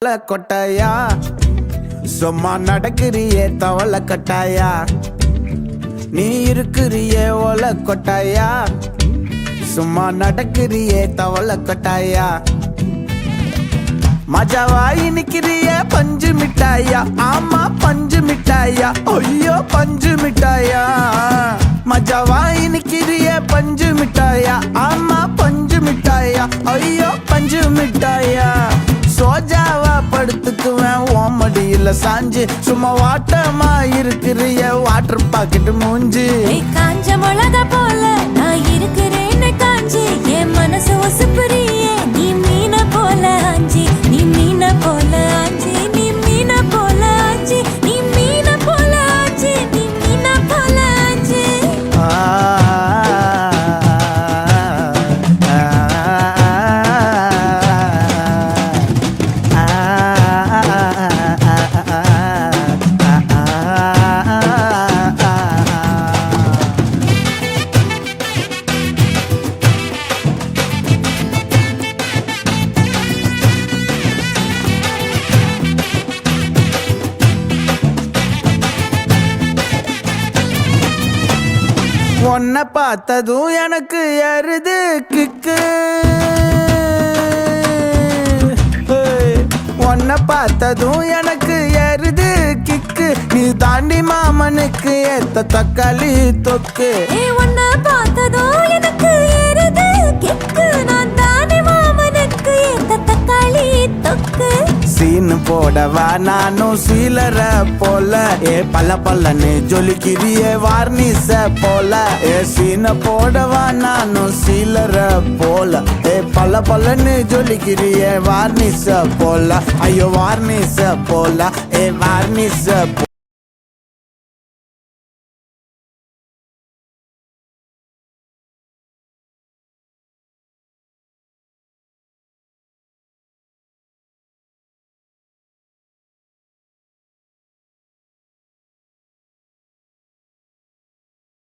கொட்டாயா சும்மா நடக்கிறியே தவள கட்டாயா நீ இருக்கிறியே ஓல கொட்டாயா சும்மா நடக்கிறியே தவள கொட்டாயா மஜாவாய் நிக்கிறிய பஞ்சு மிட்டாயா ஆமா பஞ்சு மிட்டாயா ஐயோ பஞ்சு மிட்டாயா மஜாவாய் நிக்கிறிய பஞ்சு மிட்டாயா ஆமா பஞ்சு மிட்டாயா ஐயோ பஞ்சு மிட்டாயா சோஜாவா படுத்துக்குவேன் ஓமடியில சாஞ்சு சும்மா வாட்டமா இருக்கிறிய வாட்டர் பாக்கெட் மூஞ்சி காஞ்ச மிளகா போல நான் இருக்கிறேன்னு காஞ்சி என் மனசு ஒசுப்புறியே நீ மீன போல ஆஞ்சி நீ மீன போல ஆஞ்சி நீ மீன போல ஆஞ்சி நீ மீன போல ஆஞ்சி நீ மீன போல ஆஞ்சி உன்னை பார்த்ததும் எனக்கு எருது கிக்கு உன்னை பார்த்ததும் எனக்கு எருது கிக்கு நீ தாண்டி மாமனுக்கு ஏத்த தக்காளி தொக்கு உன்னை பார்த்ததோ எனக்கு ஏறுது கிக்கு நான் தானே மாமனுக்கு ஏத்த தக்காளி தொக்கு சீனு போடவா நானும் சீலர போல ஏ பல்ல பல்லன்னு ஜொலிக்கிறியே வார்னிச போல ஏ சீன போடவா நானும் சீலர போல ஏ பல்ல பல்லன்னு ஜொலிக்கிறியே வார்னிச போல ஐயோ வார்னிச போல ஏ வார்னிச